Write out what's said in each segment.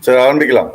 Sir ஆரம்பிக்கலாம்.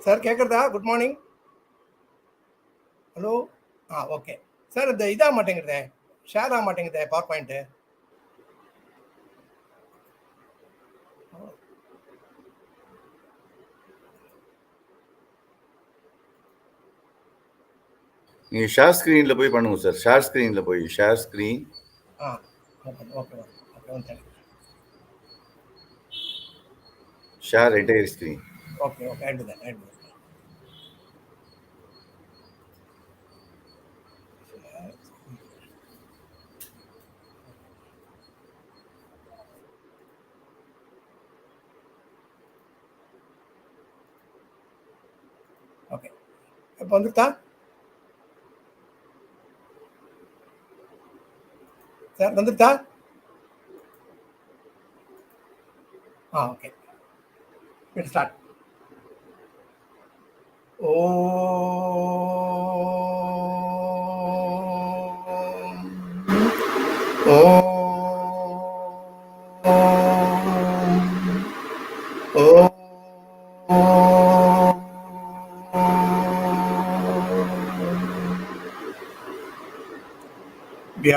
Sir கேட்குறதா? Good morning. Hello. Okay sir. இந்த இதாக மாட்டேங்குதே, ஷேர் ஆக மாட்டேங்குதே பவர் பாயிண்ட்டு. நீங்கள் ஷேர் ஸ்க்ரீனில் போய் பண்ணுங்க சார். ஷேர் ஸ்க்ரீனில் போய் share screen. Okay okay okay one second. Share entire screen. Okay okay add தான் ஆட் தான். ஓகே இப்போ வந்துட்டா சார்? வந்துட்டா? Okay start. We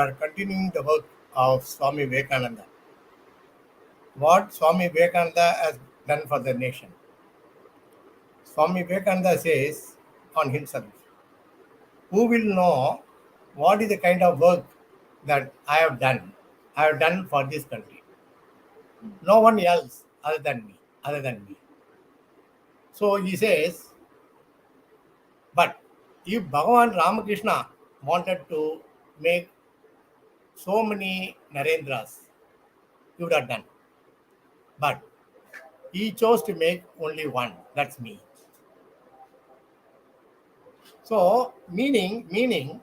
are continuing the work of Swami Vivekananda. What Swami Vivekananda has done for the nation. Swami Vivekananda says on himself, who will know what is the kind of work that I have done for this country? No one else other than me. So he says, but if Bhagavan Ramakrishna wanted to make so many Narendras, he would have done. But he chose to make only one, that's me. So, meaning,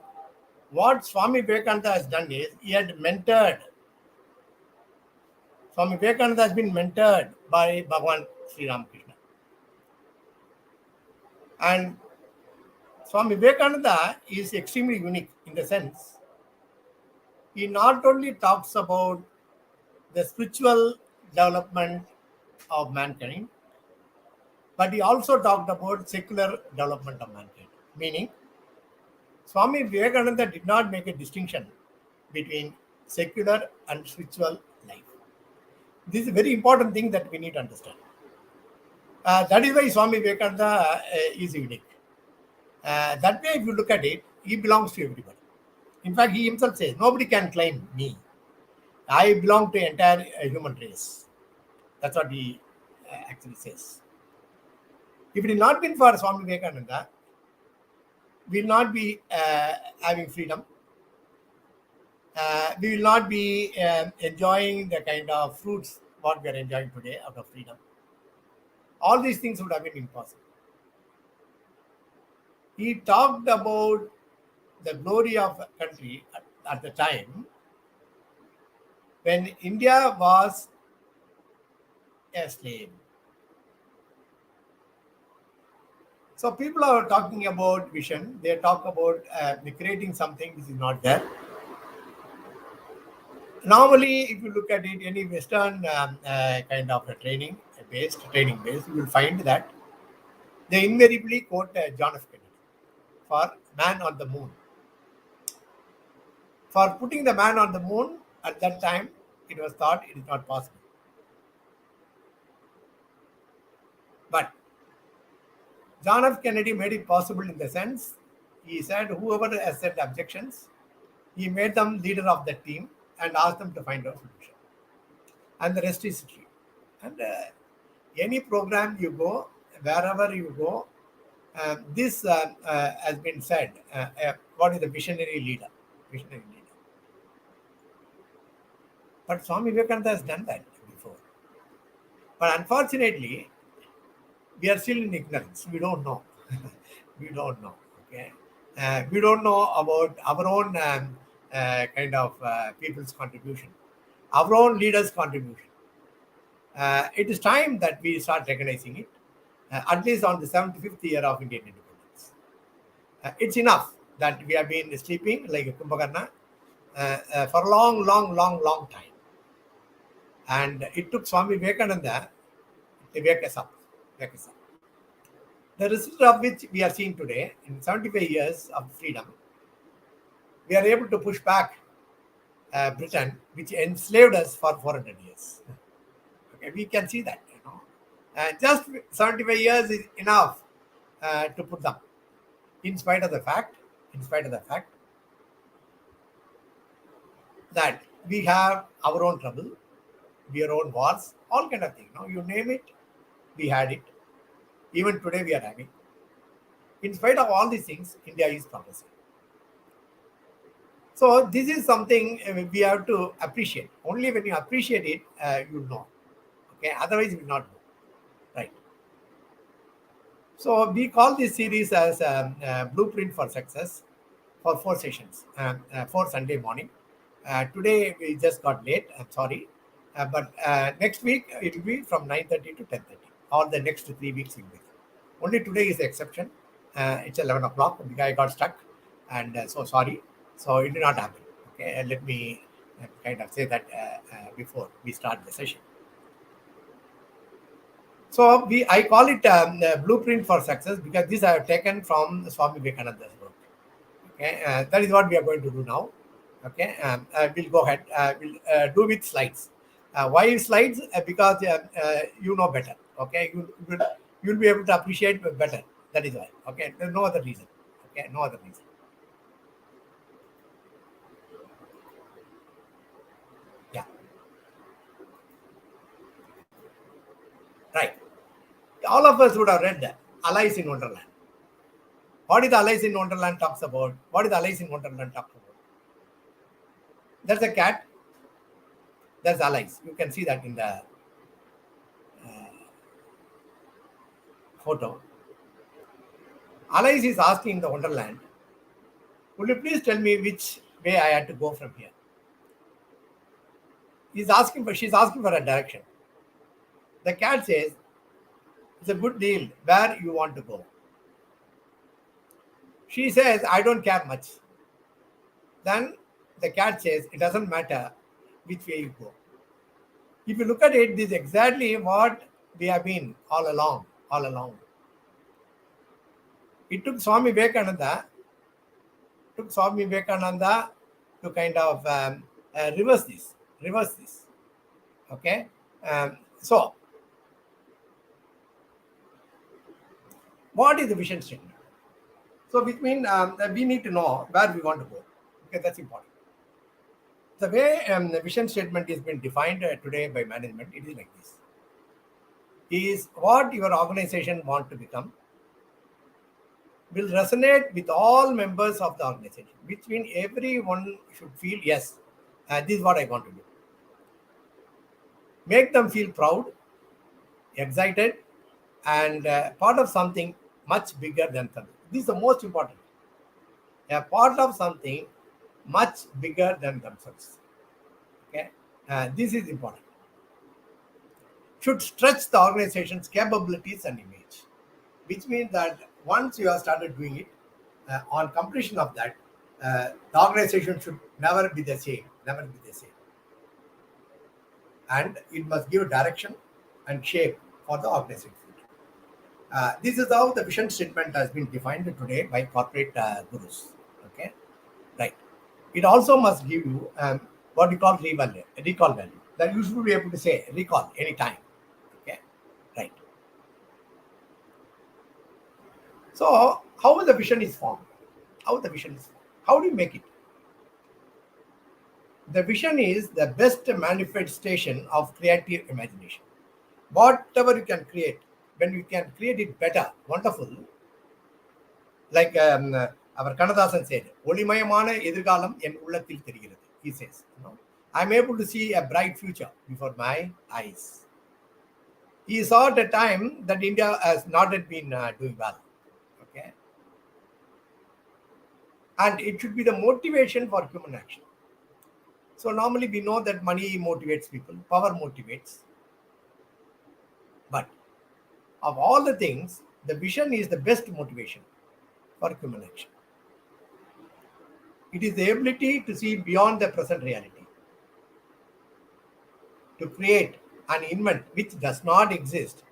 what Swami Vivekananda has done is, he had mentored. Swami Vivekananda has been mentored by Bhagavan Sri Ramakrishna. And Swami Vivekananda is extremely unique in the sense, he not only talks about the spiritual development of mankind, but he also talked about secular development of mankind. Meaning, Swami Vivekananda did not make a distinction between secular and spiritual life. This is a very important thing that we need to understand. That is why Swami Vivekananda is unique. That way, if you look at it, he belongs to everybody. In fact, he himself says, nobody can claim me. I belong to the entire human race. That's what he actually says. If it had not been for Swami Vivekananda, we will not be having freedom. We will not be enjoying the kind of fruits what we are enjoying today out of freedom. All these things would have been impossible. He talked about the glory of a country at the time when India was a slave. So people are talking about vision. They talk about creating something which is not there. Normally, if you look at it, any Western kind of a training based, you will find that they invariably quote John F. Kennedy for man on the moon. For putting the man on the moon at that time, it was thought it is not possible. But John F. Kennedy made it possible in the sense he said whoever has said objections, he made them leader of the team and asked them to find a solution. And the rest is history. And any program you go, wherever you go, this has been said. What is the visionary leader? Visionary leader. But Swami Vivekananda has done that before. But unfortunately, we are still in ignorance. We don't know. We don't know. Okay. We don't know about our own kind of people's contribution, our own leaders' contribution. It is time that we start recognizing it, at least on the 75th year of Indian independence. It's enough that we have been sleeping like a Kumbhakarna for a long time. And it took Swami Vivekananda to wake us up. The result of which we are seeing today, in 75 years of freedom, we are able to push back Britain, which enslaved us for 400 years. Okay, we can see that. Just 75 years is enough to put them, in spite of the fact that we have our own trouble, our own wars, all kind of things. You name it, we had it. Even today we are having. In spite of all these things, India is progressing. So this is something we have to appreciate. Only when you appreciate it, you know. Okay, otherwise you will not know. Right. So we call this series as Blueprint for Success for 4 sessions, 4 Sunday morning. Today we just got late. I'm sorry. But next week it will be from 9:30 to 10:30. All the next 3 weeks will be. Only today is the exception. It's 11 o'clock. The guy got stuck, and so sorry. So it did not happen. Okay, let me kind of say that before we start the session. So I call it Blueprint for Success because this I have taken from Swami Vivekananda's work. Okay, that is what we are going to do now. Okay, we'll go ahead. We'll do with slides. Why slides? Because you know better. Okay, you'll be able to appreciate better. That is why. Okay, there's no other reason. Okay, no other reason. Yeah. Right. All of us would have read Alice in Wonderland. What is Alice in Wonderland talks about? What is Alice in Wonderland talks about? There's a cat. There's Alice. You can see that in the photo. Alice is asking in the Wonderland, "Will you please tell me which way I had to go from here?" She's asking for a direction. The cat says, "It's a good deal. Where you want to go?" She says, "I don't care much." Then the cat says, "It doesn't matter which way you go." If you look at it, this is exactly what we have been all along. It took Swami Vivekananda to kind of reverse this. Okay, so what is the vision statement? So which means we need to know where we want to go, because that's important. The way the vision statement has been defined today by management, it is like this: is what your organization want to become will resonate with all members of the organization, which means everyone should feel, yes, this is what I want to do. Make them feel proud, excited, and part of something much bigger than them. This is the most important. A part of something much bigger than themselves. Okay, this is important. Should stretch the organization's capabilities and image, which means that once you have started doing it, on completion of that, the organization should never be the same, and it must give direction and shape for the organization. This is how the vision statement has been defined today by corporate gurus. Okay, right. It also must give you what you call recall value. That you should be able to say recall anytime. Okay, right. So how the vision is formed? How do you make it? The vision is the best manifestation of creative imagination. Whatever you can create, when you can create it better, wonderful. Like our Kannadasan said, "Olimayamana எதிர்காலம் என் உள்ளத்தில் தெரிகிறது." He says, I'm able to see a bright future before my eyes. He saw at a time that India has not yet been doing well. Okay, and it should be the motivation for human action. So normally we know that money motivates people, power motivates. But of all the things, the vision is the best motivation for human action. It is the ability to see beyond the present reality, to create and invent which does not exist,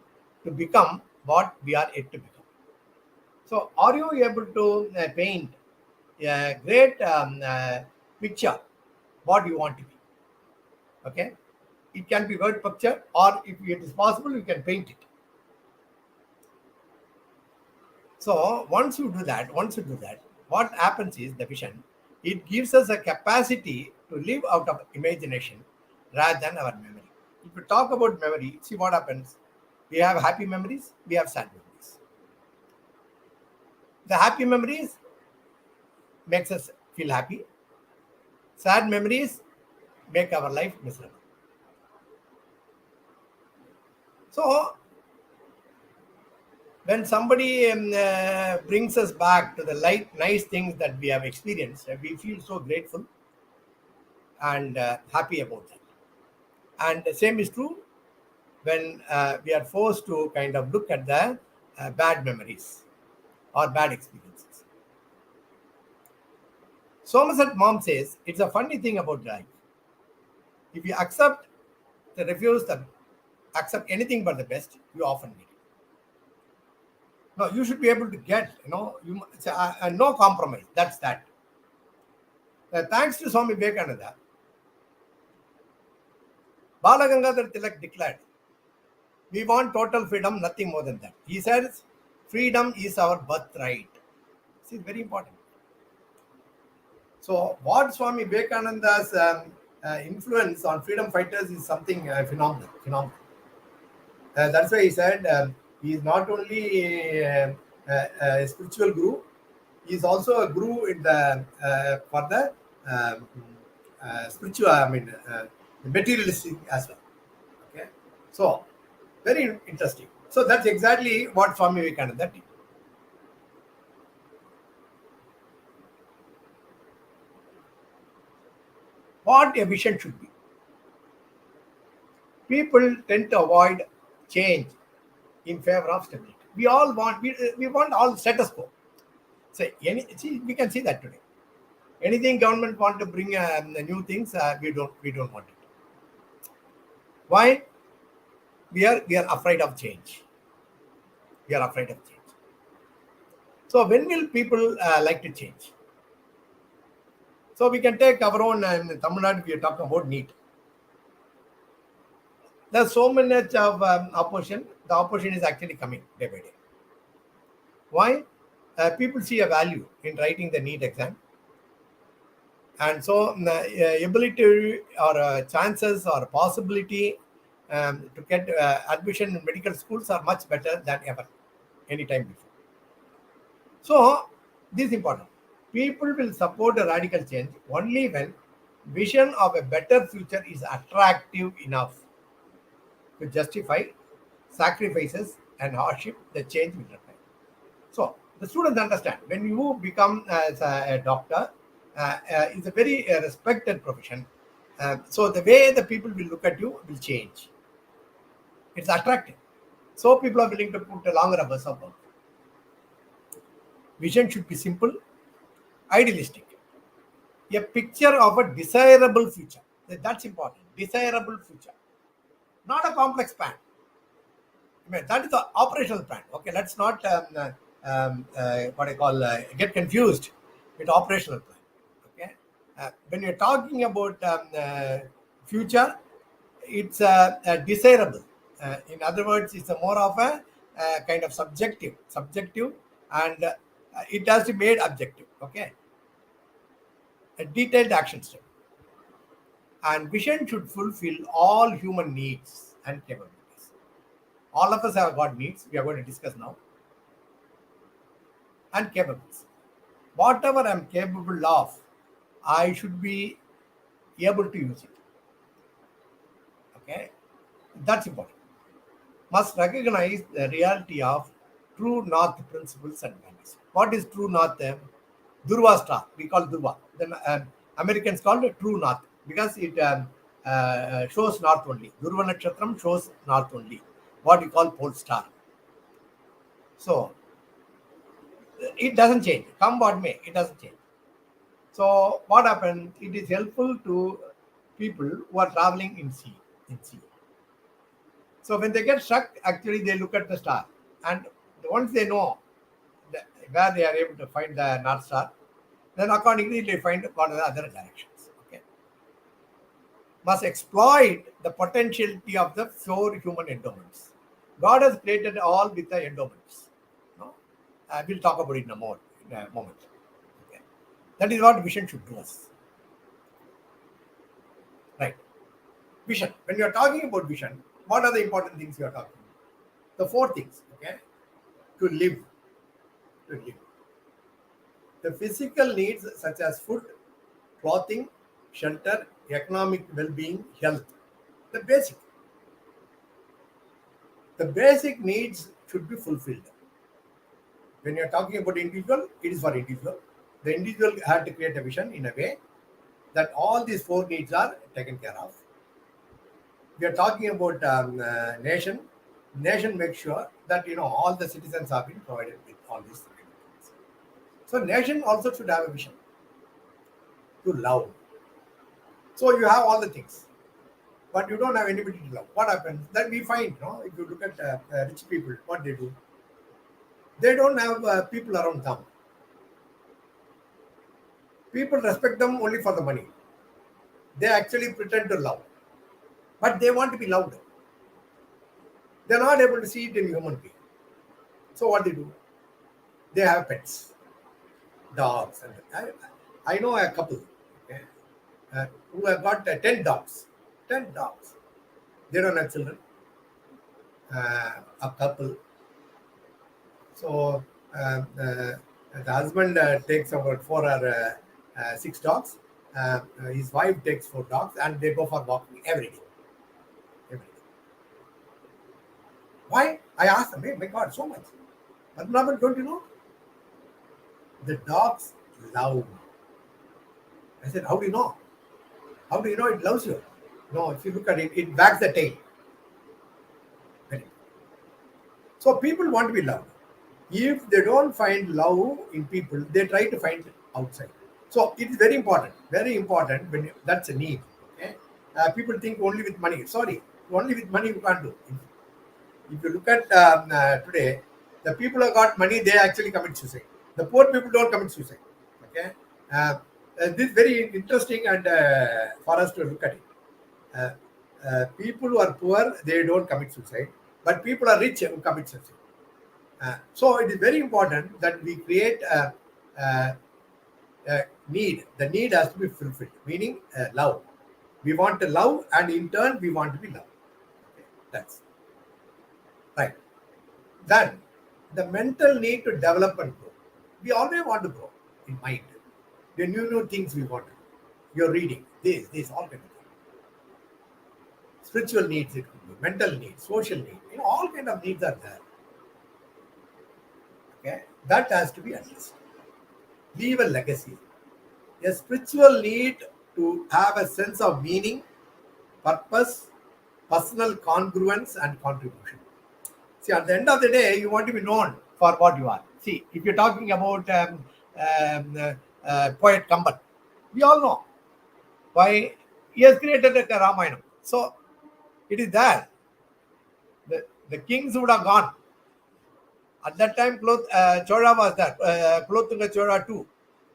to become what we are yet to become. So are you able to paint a great picture, what you want to be? Okay, it can be word picture, or if it is possible, you can paint it. So once you do that, what happens is the vision, it gives us a capacity to live out of imagination rather than our memory. If we talk about memory, see what happens. We have happy memories, we have sad memories. The happy memories makes us feel happy. Sad memories make our life miserable. So when somebody brings us back to the nice things that we have experienced, we feel so grateful and happy about that. And the same is true when we are forced to kind of look at the bad memories or bad experiences. Somerset Maugham says, it's a funny thing about life. If you refuse to accept anything but the best, you often get it. No, you should be able to get, no compromise. That's that. Thanks to Swami Vivekananda, Balagangadhar Tilak declared, we want total freedom, nothing more than that. He says, freedom is our birthright. This is very important. So what Swami Vivekananda's influence on freedom fighters is something phenomenal. That's why he said he is not only a spiritual guru, he is also a guru in the for the spiritual, materialistic as well. Okay, so very interesting. So that's exactly what Swami Vivekananda did. What a vision should be. People tend to avoid change in favor of stability. We want all status quo. So we can see that today. Anything government want to bring new things, we don't want it. Why? We are afraid of change. So when will people like to change? So we can take our own Tamil Nadu. We are talking about NEET. There's so much of opposition. The opposition is actually coming day by day. Why? People see a value in writing the NEET exam. And so ability or chances or possibility to get admission in medical schools are much better than ever, any time before. So this is important. People will support a radical change only when vision of a better future is attractive enough to justify sacrifices and hardship the change will require. So the students understand when you become as a doctor, it's a very respected profession. So the way the people will look at you will change. It's attractive. So people are willing to put a longer hours of work. Vision should be simple, idealistic. A picture of a desirable future. That's important. Desirable future. Not a complex plan. I mean, that is the operational plan. Okay, let's not what I call get confused with operational plan. Okay, when you're talking about future, it's desirable. In other words, it's a more of a kind of subjective, and it has to be made objective. Okay, a detailed action step. And vision should fulfill all human needs and capabilities. All of us have got needs. We are going to discuss now. And capabilities. Whatever I'm capable of, I should be able to use it. Okay, that's important. Must recognize the reality of true north principles and values. What is true north? Durva star. We call Durva. Then Americans call it true north because it shows north only. Durva Nakshatram shows north only. What we call pole star. So it doesn't change. Come what may, it doesn't change. So what happens? It is helpful to people who are traveling in sea. So when they get stuck, actually they look at the star, and once they know where they are able to find the North Star, then accordingly they find what are the other directions. Okay. Must exploit the potentiality of the 4 human endowments. God has created all with the endowments. No? We'll talk about it in a moment. Okay. That is what vision should do us. Right. Vision. When you are talking about vision, what are the important things you are talking about? The 4 things. Okay. To live. The physical needs such as food, clothing, shelter, economic well-being, health. The basic needs should be fulfilled. When you are talking about individual, it is for individual. The individual had to create a vision in a way that all these 4 needs are taken care of. We are talking about nation. Nation makes sure that all the citizens have been provided with all these things. So nation also should have a vision to love. So you have all the things, but you don't have anybody to love. What happens? Then we find, if you look at rich people, what they do, they don't have people around them. People respect them only for the money. They actually pretend to love, but they want to be loved. They're not able to see it in human being. So what they do? They have pets, dogs. And I know a couple, okay, who have got 10 dogs. 10 dogs. They don't have children. A couple. So the husband takes about 4 or 6 dogs. His wife takes 4 dogs, and they go for walking every day. Why? I asked them, hey, my God, so much. Padmanabhan, don't you know? The dogs love. I said, how do you know? How do you know it loves you? No, if you look at it, it wags the tail. So people want to be loved. If they don't find love in people, they try to find it outside. So it is very important when that's a need. Okay? People think only with money. Sorry, only with money you can't do. If you look at today, the people who got money, they actually commit suicide. The poor people don't commit suicide. Okay, this is very interesting, and for us to look at it. People who are poor, they don't commit suicide, but people are rich who commit suicide. So it is very important that we create a need. The need has to be fulfilled, meaning love. We want to love, and in turn, we want to be loved. Okay, that's right. Then the mental need to develop and grow. We always want to grow in mind. The new things we want to do. You're reading this, all kind of things. Spiritual needs, it could be mental needs, social needs. All kind of needs are there. Okay, that has to be addressed. Leave a legacy. A spiritual need to have a sense of meaning, purpose, personal congruence, and contribution. See, at the end of the day, you want to be known for what you are. See, if you're talking about poet Kamban, we all know why he has created a Ramayana. So it is there. The kings would have gone. At that time, Chola was there, Kulothunga Chola too.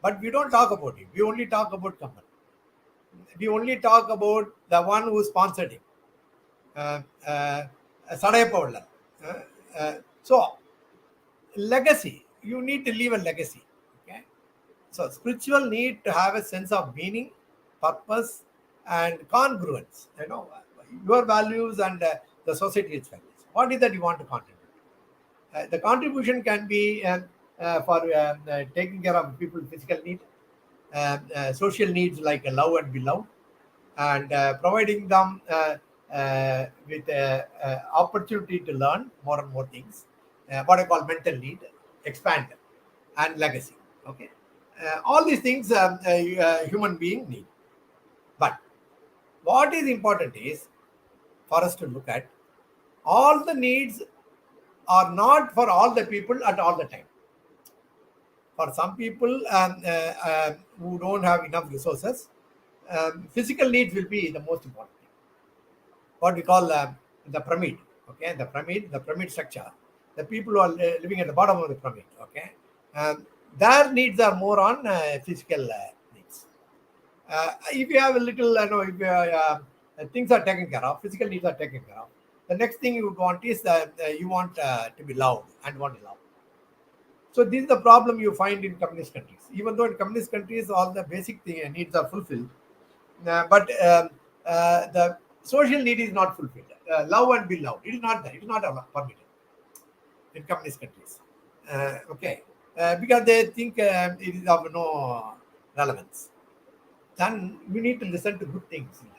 But we don't talk about him. We only talk about Kamban. We only talk about the one who sponsored him. Sadayappa. So, legacy. You need to leave a legacy. Okay. So, spiritual need to have a sense of meaning, purpose, and congruence. Your values and the society's values. What is that you want to contribute? The contribution can be for taking care of people's physical needs, social needs like love and be loved, and providing them with opportunity to learn more and more things. What I call mental need, expand, and legacy. Okay, all these things human being need. But what is important is for us to look at all the needs are not for all the people at all the time. For some people who don't have enough resources, physical needs will be the most important thing. What we call the pyramid. Okay, the pyramid structure. The people who are living at the bottom of the pyramid. Okay, their needs are more on physical needs. If you have a little, if things are taken care of, physical needs are taken care of. The next thing you would want is you want to be loved and want to love. So this is the problem you find in communist countries. Even though in communist countries all the basic needs are fulfilled, but the social need is not fulfilled. Love and be loved. It is not there. It is not permitted in communist countries. Because they think it is of no relevance. Then you need to listen to good things in life.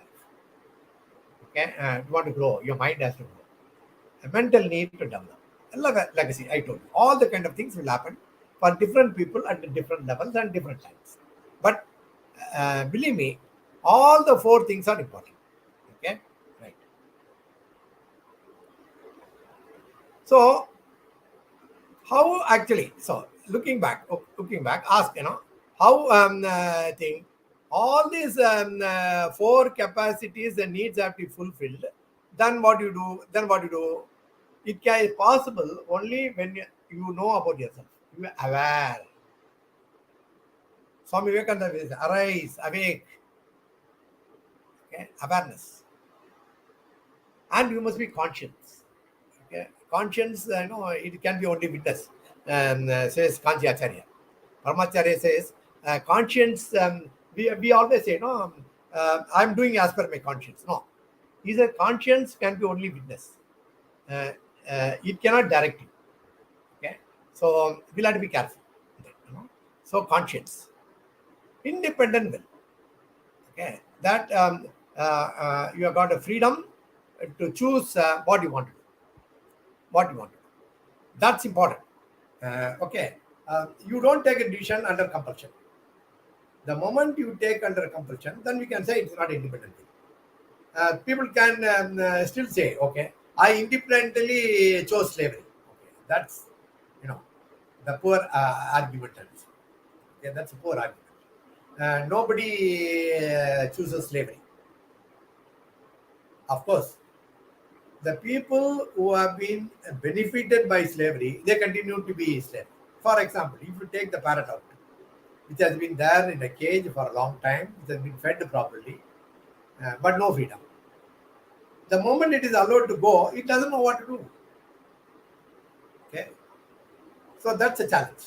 Okay, you want to grow. Your mind has to grow. A mental need to develop. Legacy, I told you. All the kind of things will happen for different people at different levels and different times. But believe me, all the four things are important. Okay, right. So, how actually? So, looking back, ask how thing. All these four capacities and needs have to be fulfilled. Then what you do? It can be possible only when you know about yourself. You are aware. Swami Vivekananda says, arise, awake. Okay, awareness. And you must be conscious. Okay, conscience, it can be only witness. Says Kanchi Acharya. Paramacharya says, conscience, we always say, I'm doing as per my conscience. No. He said, conscience can be only witness. It cannot direct you. Okay, so we'll have to be careful. So conscience, independent will. Okay, that you have got a freedom to choose what you want to do. That's important. You don't take a decision under compulsion. The moment you take under compulsion, then we can say it's not independent will. People can still say, okay, I independently chose slavery. Okay, that's the poor argument. Okay, that's a poor argument. Nobody chooses slavery. Of course, the people who have been benefited by slavery, they continue to be slaves. For example, if you take the parrot out, which has been there in a cage for a long time, it has been fed properly, but no freedom. The moment it is allowed to go, it doesn't know what to do. Okay, so that's a challenge.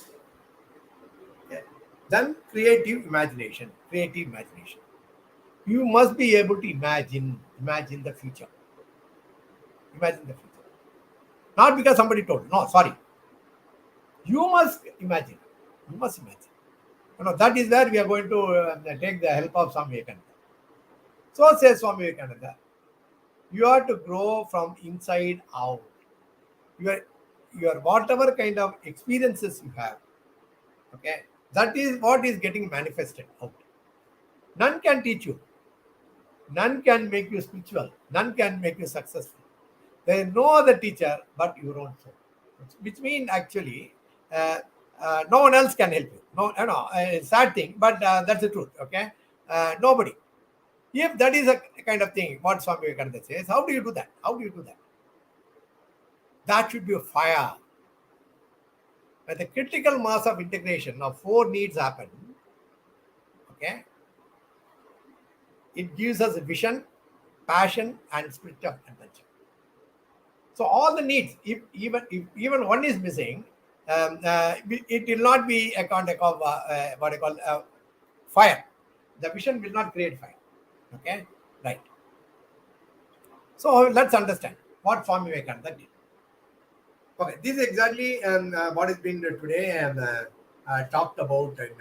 Okay. Then creative imagination. You must be able to imagine the future. Imagine the future. Not because somebody told you. No, sorry. You must imagine. That is where we are going to take the help of Swami Vivekananda. So says Swami Vivekananda, you have to grow from inside out. Your whatever kind of experiences you have, okay, that is what is getting manifested out. None can teach you. None can make you spiritual. None can make you successful. There is no other teacher but your own soul. which means actually no one else can help you. No, sad thing, but that's the truth. Okay, nobody. If that is a kind of thing, what Swami Vivekananda says, how do you do that? How do you do that? That should be a fire. When the critical mass of integration of four needs happen, okay, it gives us a vision, passion, and spirit of adventure. So all the needs, if even one is missing, it will not be a kind of what I call fire. The vision will not create fire. Okay, right. So let's understand what Swami Vivekananda did. Okay, this is exactly what has been today talked about in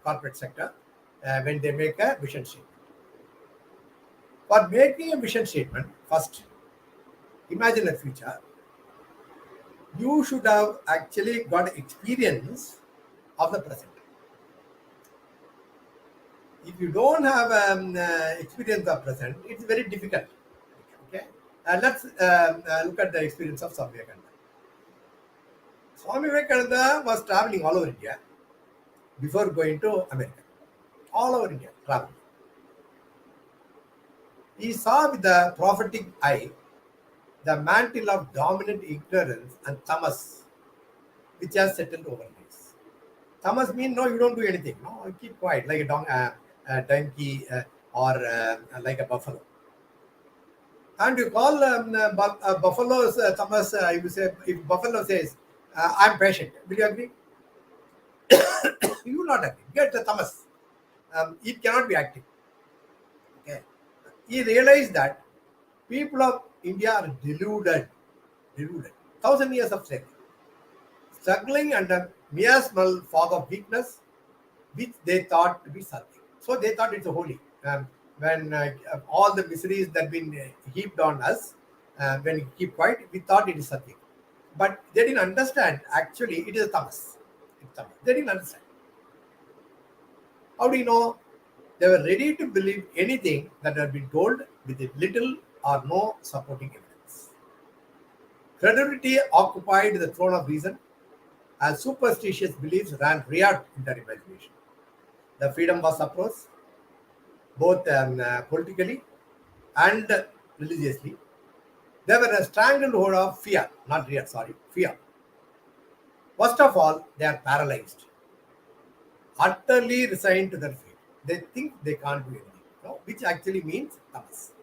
corporate sector when they make a vision statement. For making a vision statement, first, imagine a future. You should have actually got experience of the present. If you don't have experience of present, it's very difficult. Okay, let's look at the experience of Swami Vivekananda. Swami Vivekananda was traveling all over India before going to America. All over India, traveling. He saw with the prophetic eye the mantle of dominant ignorance and tamas, which has settled over days. Tamas means no, you don't do anything. No, you keep quiet, like a donkey or like a buffalo. And you call buffaloes tamas. You say if buffalo says, "I'm patient," will you agree? You will not agree. Get the tamas. It cannot be active. Okay. He realized that people of India are deluded. 1,000 years of slavery, struggling under miasmal fog of weakness, which they thought to be something. So they thought it's a holy. When all the miseries that have been heaped on us, when we keep quiet, we thought it is something. But they didn't understand, actually, it is a tamas. They didn't understand. How do you know? They were ready to believe anything that had been told with little or no supporting evidence. Credulity occupied the throne of reason, as superstitious beliefs ran riot in their imagination. The freedom was suppressed, both politically and religiously. They were a stranglehold of fear, not real, sorry, fear. First of all, they are paralyzed, utterly resigned to their fate. They think they can't do anything, no? Which actually means tamas.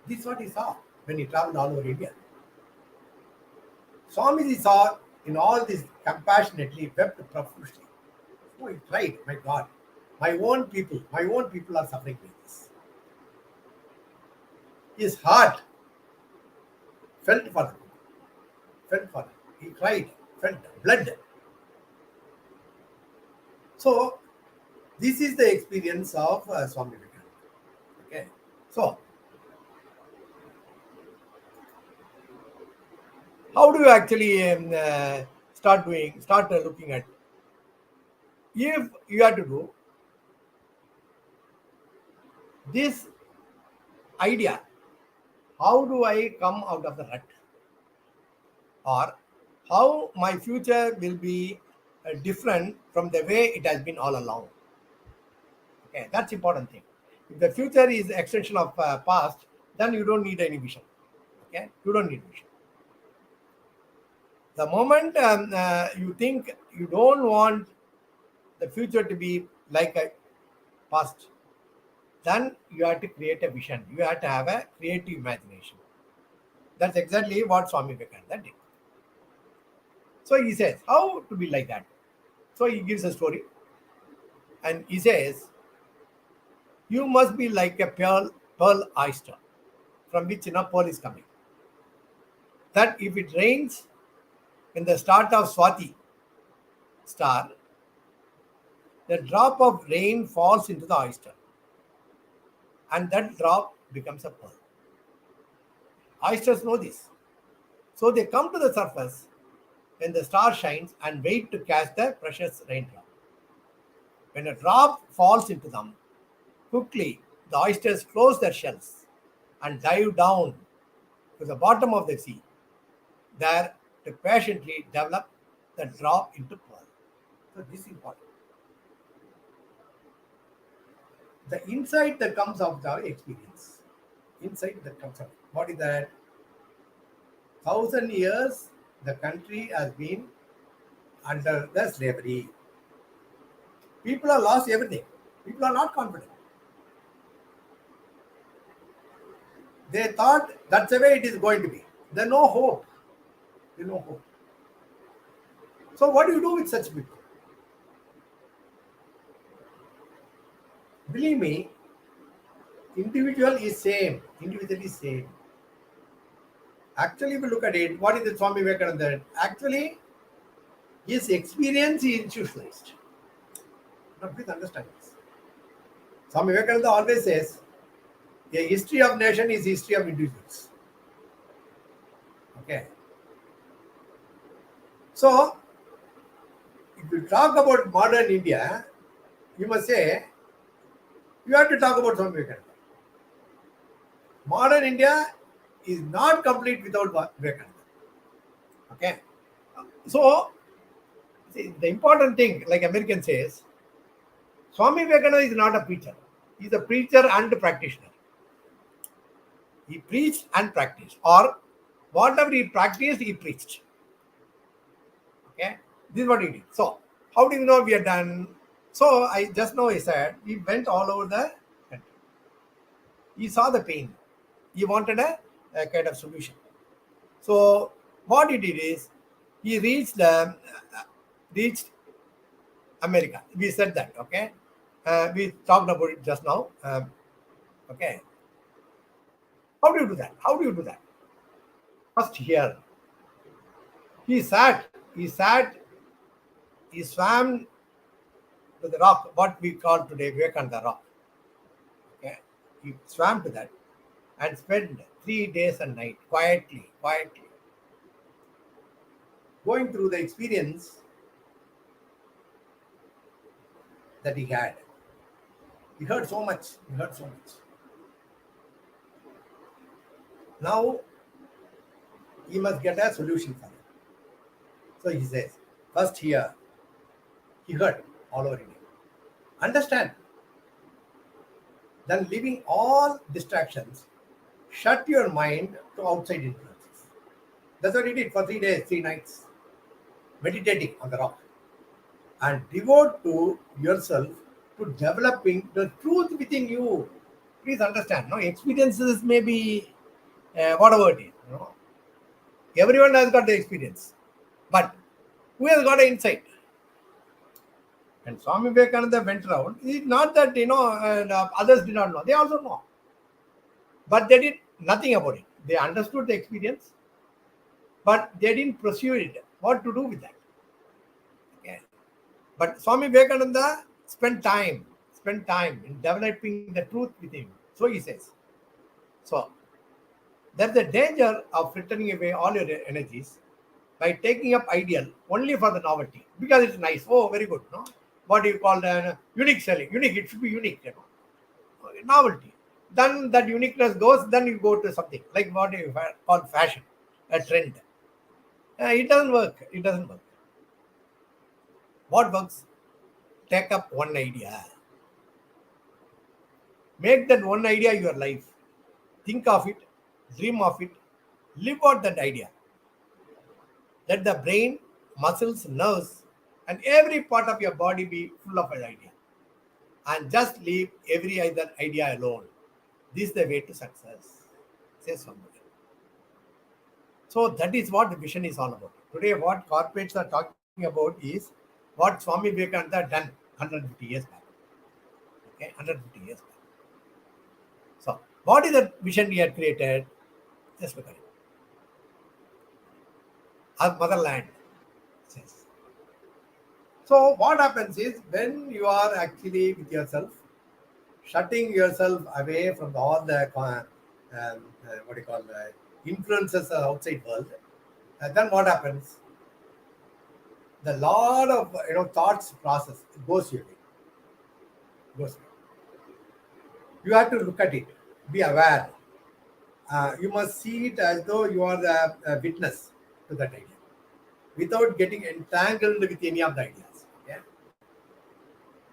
This is what he saw when he traveled all over India. Swamiji saw in all this compassionately, wept profusely. Oh, he cried, my God, my own people are suffering with this. His heart felt for them. He cried, felt blood. So, this is the experience of Swami Vivekananda. Okay, so how do you actually start looking at? If you have to do this idea, how do I come out of the rut? Or how my future will be different from the way it has been all along. Okay, that's important thing. If the future is extension of past, then you don't need any vision. Okay, you don't need vision. The moment you think you don't want the future to be like a past, then you have to create a vision. You have to have a creative imagination. That's exactly what Swami Vivekananda did. So he says, how to be like that? So he gives a story. And he says, you must be like a pearl oyster from which pearl is coming. That if it rains in the start of Swati star, the drop of rain falls into the oyster. And that drop becomes a pearl. Oysters know this. So they come to the surface when the star shines and wait to catch the precious raindrop. When a drop falls into them, quickly the oysters close their shells and dive down to the bottom of the sea. there to patiently develop the drop into pearl. So this is important. The insight that comes out of the experience. Insight that comes out. What is that? 1,000 years the country has been under the slavery. People have lost everything. People are not confident. They thought that's the way it is going to be. There's no hope. There's no hope. So what do you do with such people? Believe me, individual is same. Individual is same. Actually, if you look at it, what is the Swami Vivekananda? Actually, his experience is institutionalized. Now, please understand this. Swami Vivekananda always says, a history of nation is history of individuals. Okay. So, if you talk about modern India, you must say, you have to talk about Swami Vivekananda. Modern India is not complete without Vivekananda. Okay. So, see, the important thing, like American says, Swami Vivekananda is not a preacher. He is a preacher and a practitioner. He preached and practiced, or whatever he practiced, he preached. Okay, this is what he did. So, how do you know we are done? So, I just know he said he went all over the country. He saw the pain. He wanted a kind of solution. So, what he did is he reached America. We said that. Okay, we talked about it just now. Okay. How do you do that? How do you do that? First here, he swam to the rock, what we call today Vivekananda rock. Okay, he swam to that and spent 3 days and night quietly, going through the experience that he had. He heard so much. Now, he must get a solution for it. So he says, first here, he heard all over India. Understand. Then leaving all distractions, shut your mind to outside influences. That's what he did for 3 days, 3 nights, meditating on the rock. And devote to yourself to developing the truth within you. Please understand, no experiences may be whatever it is. You know? Everyone has got the experience. But who has got an insight? And Swami Vivekananda went around. It's not that, others did not know. They also know. But they did nothing about it. They understood the experience, but they didn't pursue it. What to do with that? Okay. But Swami Vivekananda spent time in developing the truth within him. So he says. So, there's a danger of frittering away all your energies by taking up ideal only for the novelty. Because it's nice. Oh, very good. No? What do you call the unique selling? Unique, it should be unique. Novelty. Then that uniqueness goes, then you go to something like what you call fashion, a trend. It doesn't work. What works? Take up one idea. Make that one idea your life. Think of it, dream of it, live out that idea. Let the brain, muscles, nerves, and every part of your body be full of an idea. And just leave every other idea alone. This is the way to success, says somebody. So that is what the vision is all about. Today, what corporates are talking about is what Swami Vivekananda done 150 years back. Okay, 150 years back. So, what is the vision he had created? Just look at it. Our motherland says. So, what happens is when you are actually with yourself, shutting yourself away from all the influences of outside world, then what happens? The lot of thoughts process goes your way. You have to look at it, be aware. You must see it as though you are the witness to that idea without getting entangled with any of the ideas. Okay?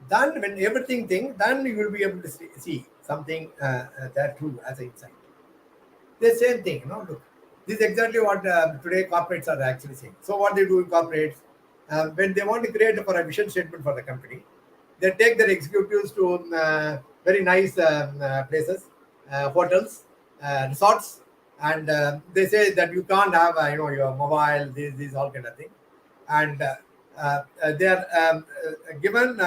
Then when everything thinks, then you will be able to see something there too as an insight. The same thing, look, this is exactly what today corporates are actually saying. So what they do in corporates, when they want to create for a vision statement for the company, they take their executives to very nice places, hotels, resorts, and they say that you can't have your mobile, these all kind of thing, and they are given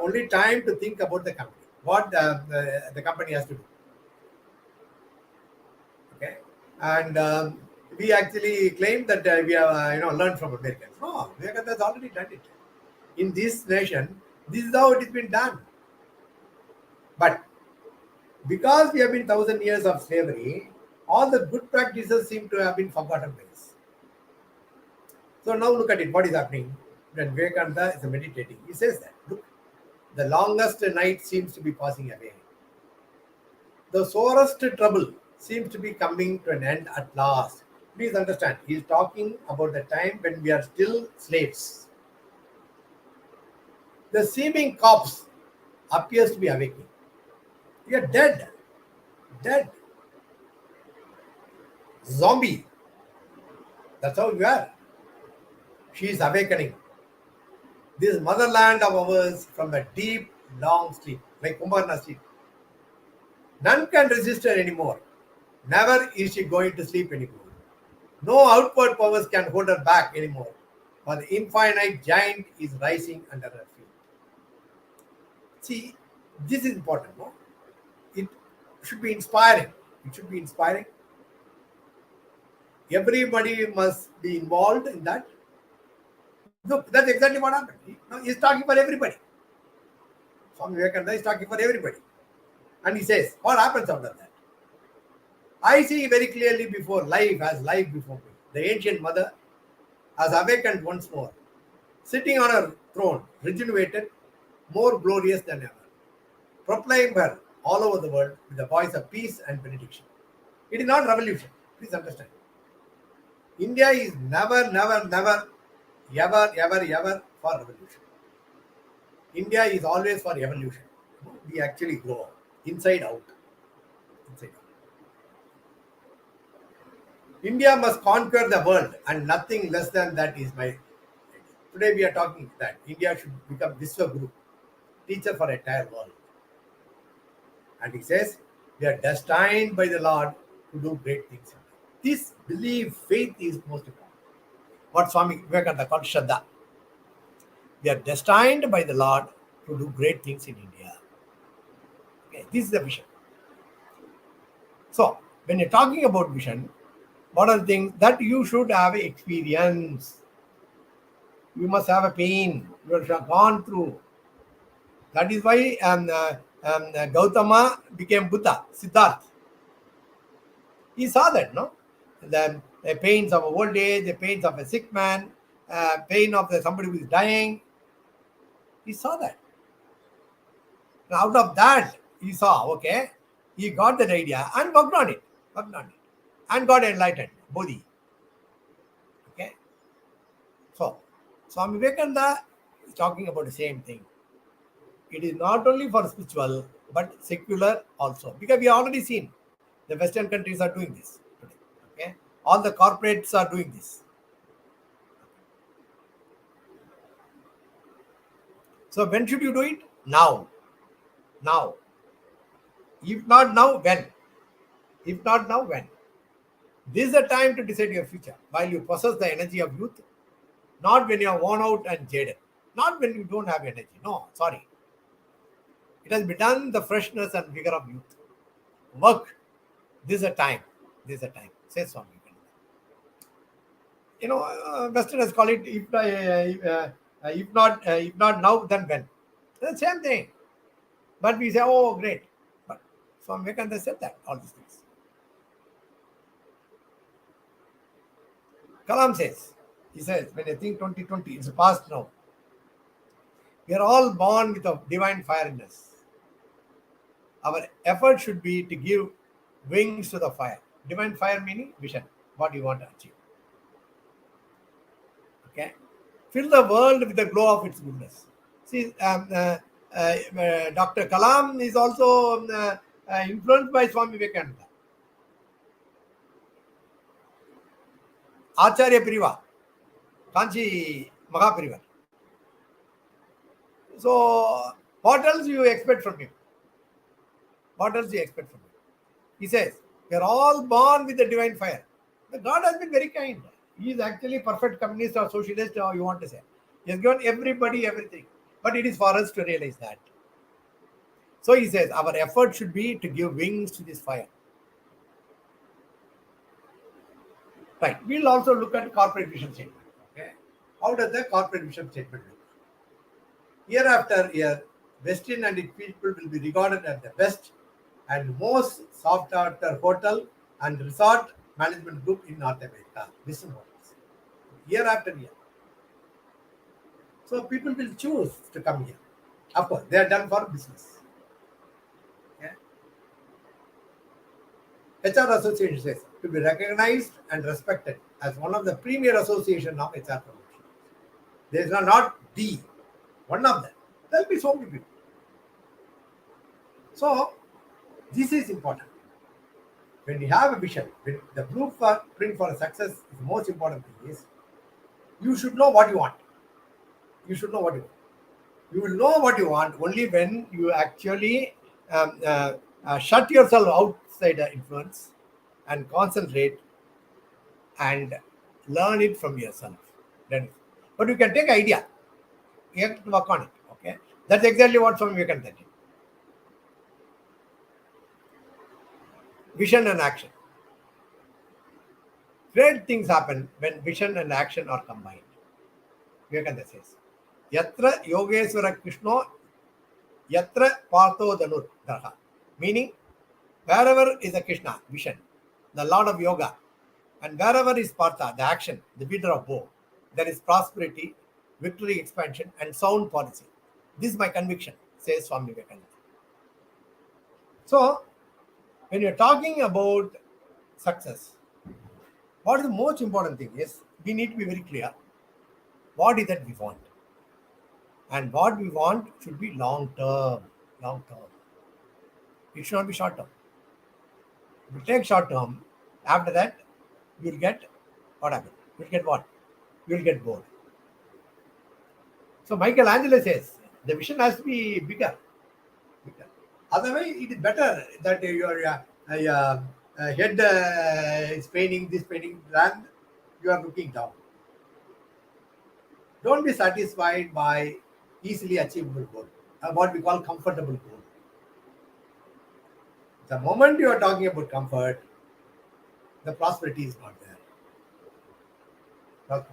only time to think about the company, what the company has to do. Okay, and we actually claim that we have learned from Americans. No, Vivekananda has already done it. In this nation, this is how it has been done. But because we have been 1,000 years of slavery, all the good practices seem to have been forgotten by us. So now look at it. What is happening when Vivekananda is meditating? He says that, look, the longest night seems to be passing away. The sorest trouble seems to be coming to an end at last. Please understand, he is talking about the time when we are still slaves. The seeming corpse appears to be awakening. We are dead. Dead. Zombie. That's how we are. She is awakening. This motherland of ours from the deep, long sleep, like Kumbharna sleep. None can resist her anymore. Never is she going to sleep anymore. No outward powers can hold her back anymore. For the infinite giant is rising under her feet. See, this is important, no? It should be inspiring. It should be inspiring. Everybody must be involved in that. Look, that's exactly what happened. He's talking for everybody. Swami Vivekananda is talking for everybody. And he says, what happens after that? I see very clearly before life as life before me. The ancient mother has awakened once more, sitting on her throne, rejuvenated, more glorious than ever. Proclaim her all over the world with the voice of peace and benediction. It is not revolution. Please understand. India is never, ever for revolution. India is always for evolution. We actually grow inside out. Inside out. India must conquer the world, and nothing less than that is my idea. Today we are talking that India should become Vishwaguru, teacher for entire world. And he says, we are destined by the Lord to do great things. This belief, faith is most important. What Swami Vivekananda called Shraddha. We are destined by the Lord to do great things in India. Okay, this is the vision. So, when you're talking about vision, what are the things that you should have experience? You must have a pain. You have gone through. That is why Gautama became Buddha, Siddhartha. He saw that, no? The pains of old age, the pains of a sick man, pain of somebody who is dying. He saw that. And out of that, he saw, okay, he got that idea and worked on it, and got enlightened, Bodhi. Okay. So, Swami Vivekananda is talking about the same thing. It is not only for spiritual, but secular also. Because we have already seen the Western countries are doing this today. Okay. All the corporates are doing this. So when should you do it? Now. Now. If not now, when? If not now, when? This is the time to decide your future while you possess the energy of youth, not when you are worn out and jaded, not when you don't have energy. No, sorry. It has been done the freshness and vigor of youth. Work. This is a time. This is a time. Says Swami Vivekananda. Westerners call it if not now, then when? It's the same thing. But we say, oh, great. But Swami Vivekananda said that, all these things. Kalam says, he says, when I think 2020, it's past now. We are all born with a divine fire in us. Our effort should be to give wings to the fire. Divine fire meaning vision, what you want to achieve. Okay, fill the world with the glow of its goodness. See, Dr. Kalam is also influenced by Swami Vivekananda. Acharya Piriva, Kanchi Mahapiriva. So, what else you expect from him? What else you expect from him? He says, we are all born with the divine fire. The God has been very kind. He is actually perfect communist or socialist, or you want to say. He has given everybody everything. But it is for us to realize that. So he says, our effort should be to give wings to this fire. Right. We'll also look at corporate vision statement. Okay. How does the corporate vision statement look? Year after year, Westin and its people will be regarded as the best and most sought-after hotel and resort management group in North America. Listen what it is. Year after year. So people will choose to come here. Of course, they are done for business. Okay. HR Association says to be recognized and respected as one of the premier association of HR promotion. There is not the one of them. There will be so many people. So this is important. When you have a vision, when the blueprint for success is the most important thing is you should know what you want. You should know what you want. You will know what you want only when you actually shut yourself outside the influence and concentrate and learn it from yourself. Then, but you can take idea. You have to work on it. Okay, that's exactly what Swami Vivekananda did. Vision and action. Great things happen when vision and action are combined. Vivekananda says, Yatra Yogeshwara Krishna, Yatra Partho Dhanur Dharha. Meaning, wherever is a Krishna, vision, the Lord of Yoga, and wherever is Partha, the action, the wielder of bow, there is prosperity, victory, expansion, and sound policy. This is my conviction, says Swami Vivekananda. So, when you're talking about success, what is the most important thing is we need to be very clear what is that we want. And what we want should be long term. Long term. It should not be short term. If you take short term, after that, you'll get what happens? You'll get what? You'll get bored. So Michelangelo says the vision has to be bigger. Otherwise, it is better that your head is painting this painting than you are looking down. Don't be satisfied by easily achievable goal, what we call comfortable goal. The moment you are talking about comfort, the prosperity is not there.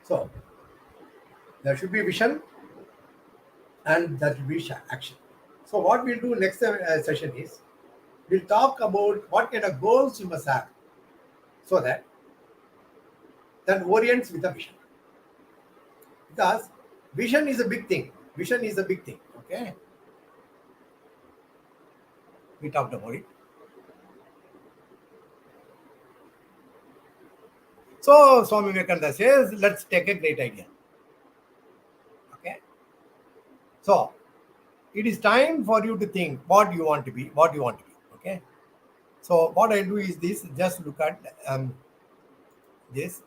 So, there should be vision and there should be action. So, what we'll do next session is, we'll talk about what kind of goals you must have so that orients with a vision. Because vision is a big thing. Vision is a big thing. Okay. We talked about it. So Swami Vivekananda says, let's take a great idea. Okay. So it is time for you to think what you want to be, what you want to be. Okay. So what I do is this, just look at this.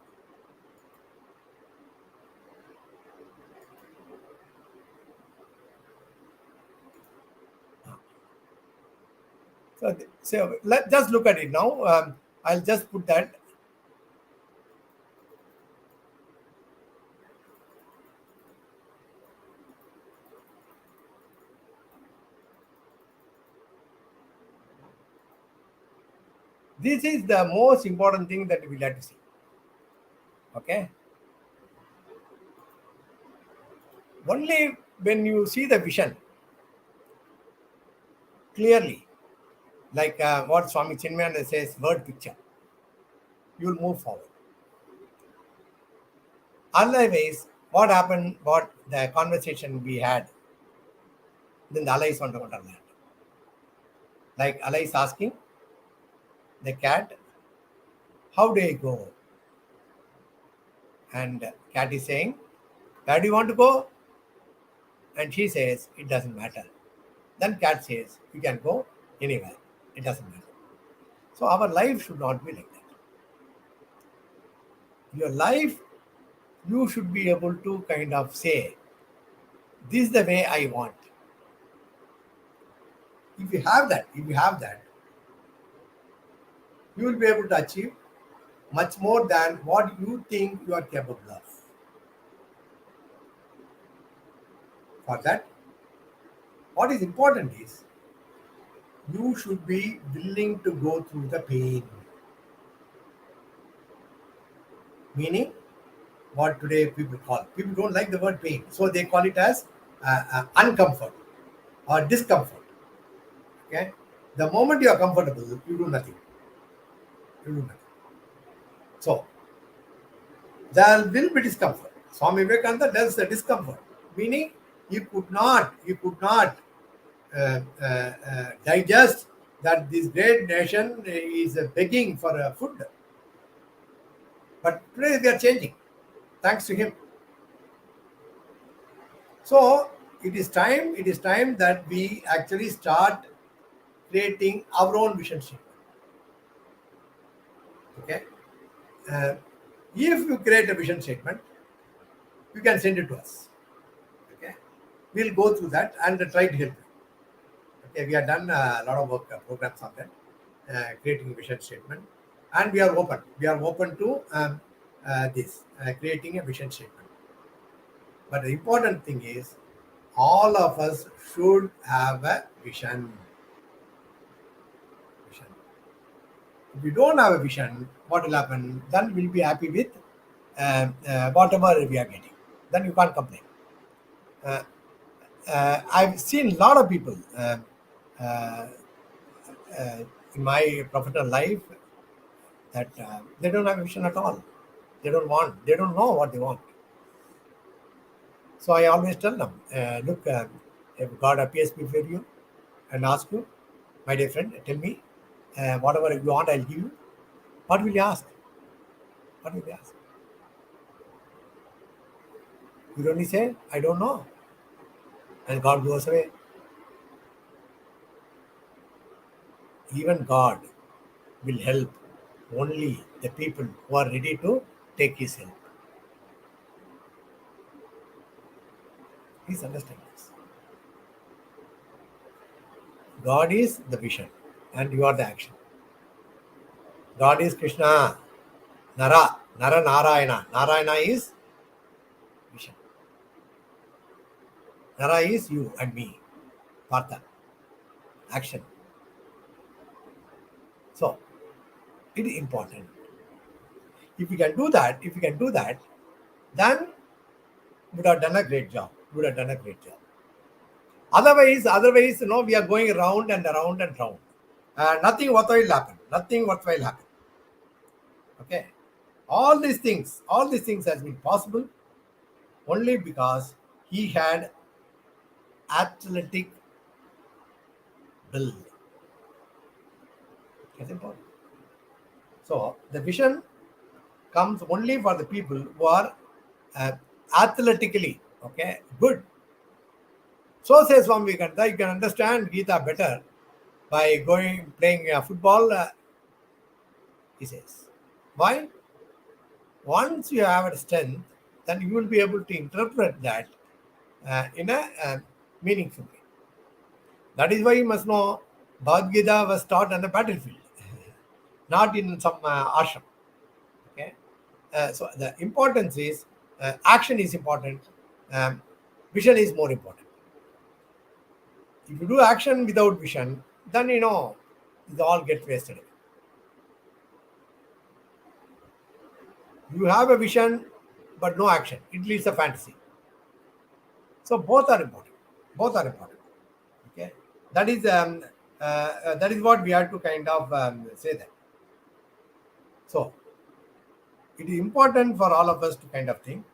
So let's just look at it now. I'll just put that. This is the most important thing that we'll have to see. Okay. Only when you see the vision clearly, like what Swami Chinmayananda says, word picture, you will move forward. Otherwise, what happened, what the conversation we had, then the Allah is on that. Like Allah is asking the cat, how do I go? And cat is saying, where do you want to go? And she says, it doesn't matter. Then cat says, you can go anywhere. It doesn't matter. So our life should not be like that. Your life, you should be able to kind of say, this is the way I want. If you have that, you will be able to achieve much more than what you think you are capable of. For that, what is important is you should be willing to go through the pain. Meaning, what today people don't like the word pain, so they call it as uncomfort or discomfort. Okay, the moment you are comfortable, you do nothing. So there will be discomfort. Swami Vivekananda does the discomfort, meaning you could not digest that this great nation is begging for food. But today we are changing, thanks to him. So it is time that we actually start creating our own vision statement. Okay. If you create a vision statement, you can send it to us. Okay. We'll go through that and try to help you. Okay. We have done a lot of work programs on that, creating a vision statement, and we are open. We are open to this creating a vision statement. But the important thing is, all of us should have a vision. If you don't have a vision, what will happen? Then we'll be happy with whatever we are getting. Then you can't complain. I've seen a lot of people in my professional life that they don't have a vision at all. They don't know what they want. So I always tell them, look, if God appears before you and asks you, my dear friend, tell me, whatever you want, I'll give you. What will you ask? What will you ask? You only say, I don't know. And God goes away. Even God will help only the people who are ready to take his help. Please understand this. God is the vision and you are the action. God is Krishna, Nara Narayana. Narayana is vision. Nara is you and me, Partha. Action. So, it is important. If you can do that, then would have done a great job. Otherwise, we are going round and round and round. Nothing worthwhile happen. Okay. All these things has been possible only because he had athletic build. That's important. So the vision comes only for the people who are athletically good. So says Swami Vivekananda, you can understand Gita better by playing football. He says, why? Once you have a strength, then you will be able to interpret that in a meaningful way. That is why you must know Bhagavad Gita was taught on the battlefield, not in some ashram. Okay, so the importance is action is important. Vision is more important. If you do action without vision, then it all gets wasted. You have a vision but no action. It leads a fantasy. So both are important. Okay, that is what we have to kind of say that. So it is important for all of us to kind of think.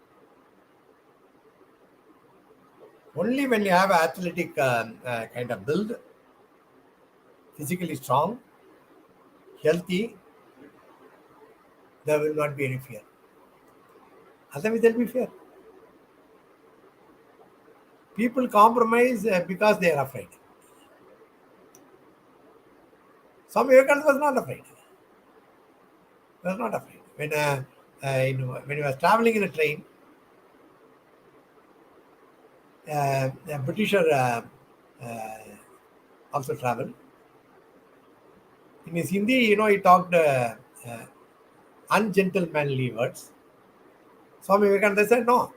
Only when you have an athletic kind of build, physically strong, healthy, there will not be any fear. Otherwise, there will be fear. People compromise because they are afraid. Swami Vivekananda was not afraid. He was not afraid. When he was traveling in a train, a Britisher also traveled. In his Hindi, he talked ungentlemanly words. Swami Vivekananda said, no,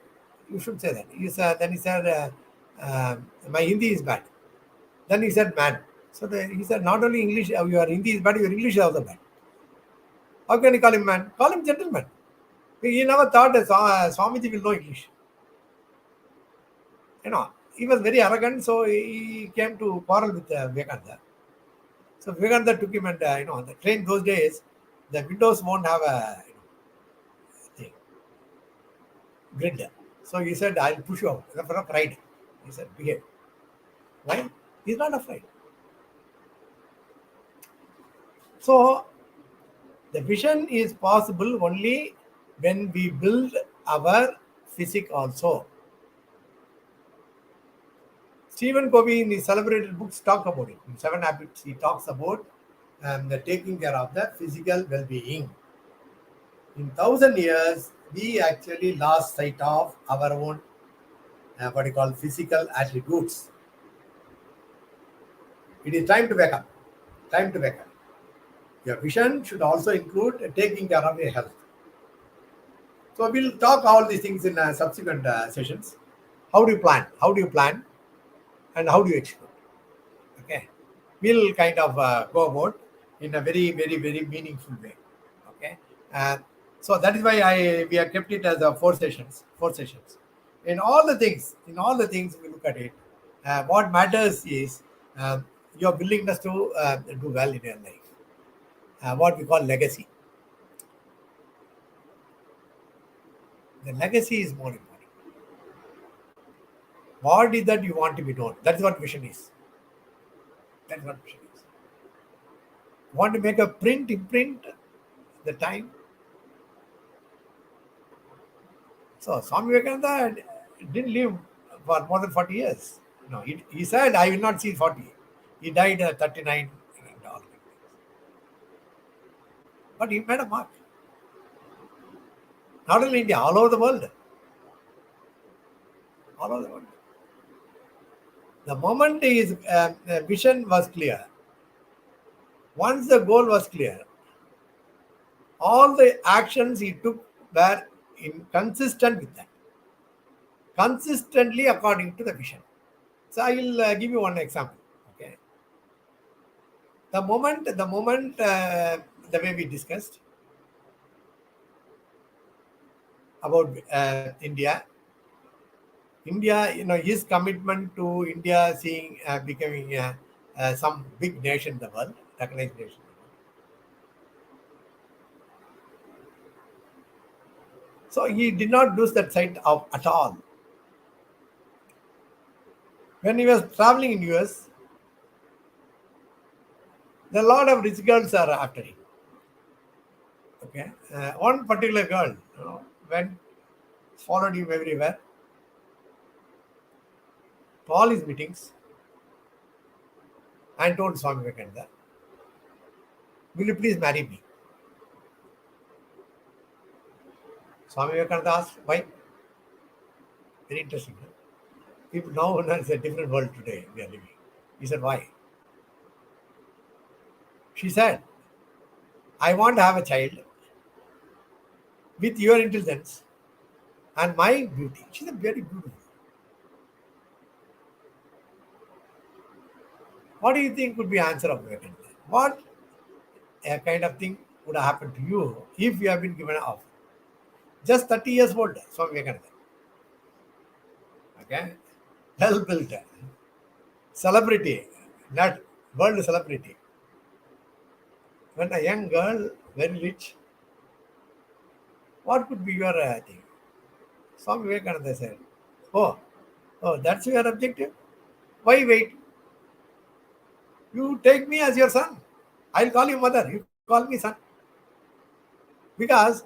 you should say that. Then he said, my Hindi is bad. Then he said, man. So he said, not only English, your Hindi is bad, your English is also bad. How can you call him man? Call him gentleman. He never thought that Swamiji will know English. He was very arrogant, so he came to quarrel with Vivekananda. So Vivekananda took him and, the train those days, the windows won't have a thing, grid. So he said, I'll push you out. For a pride. He said, behave. Why? He's not afraid. So the vision is possible only when we build our physique also. Stephen Covey in his celebrated books talk about it. In 7 Habits, he talks about the taking care of the physical well-being. In 1,000 years, we actually lost sight of our own physical attributes. It is time to wake up. Time to wake up. Your vision should also include taking care of your health. So we'll talk all these things in subsequent sessions. How do you plan? How do you plan? And how do you execute? Okay. We'll kind of go about in a very, very, very meaningful way. Okay. So that is why we have kept it as 4 sessions. 4 sessions. In all the things, we look at it. What matters is your willingness to do well in your life. What we call legacy. The legacy is more important. What is that you want to be known? That's what vision is. That's what vision is. Want to make a imprint, the time. So Swami Vivekananda didn't live for more than 40 years. No, he said, I will not see 40. He died at 39 and all. But he made a mark. Not only India, all over the world. All over the world. The moment his vision was clear, once the goal was clear, all the actions he took were consistent with that. Consistently according to the vision. So I will give you one example. Okay. The moment, the way we discussed about India, his commitment to India becoming some big nation in the world, recognized nation. So he did not lose that sight of at all. When he was traveling in US, a lot of rich girls are after him. Okay, one particular girl followed him everywhere. To all his meetings, and told Swami Vivekananda, will you please marry me? Swami Vivekananda asked, why? Very interesting. Huh? People now, it's a different world today we are living. He said, why? She said, I want to have a child with your intelligence and my beauty. She's very beautiful. What do you think would be the answer of Vivekananda? What kind of thing would have happened to you if you have been given an offer? Just 30 years old, Swami Vivekananda. Okay? Well built. Celebrity, not world celebrity. When a young girl, very rich, what could be your thing? Swami Vivekananda said, oh, that's your objective? Why wait? You take me as your son. I'll call you mother. You call me son. Because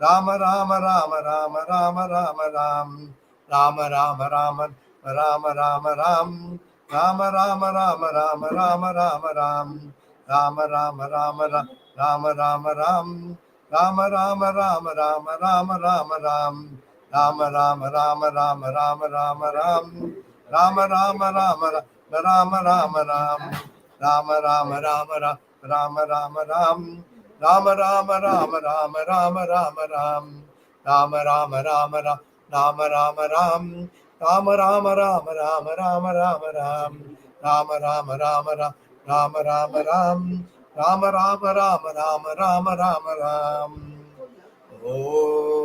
Rama Rama Rama Rama Rama Rama Ram Rama Rama Rama Rama Rama Ram Rama Rama Rama Rama Rama Rama Ram Rama Rama Rama Rama Rama Ram Rama Rama Rama Rama Rama Rama Ram Rama Rama Rama Rama Rama Rama Ram Rama Rama Rama Rama Rama Ram Rama Rama Rama Rama Rama Ram Rama Rama Rama Rama Rama Rama Ram Rama Rama Rama Rama Rama Ram Rama Rama Rama Rama Rama Rama Ram Rama Rama Rama Rama Rama Ram Rama Rama Rama Rama Rama Rama Ram. Oh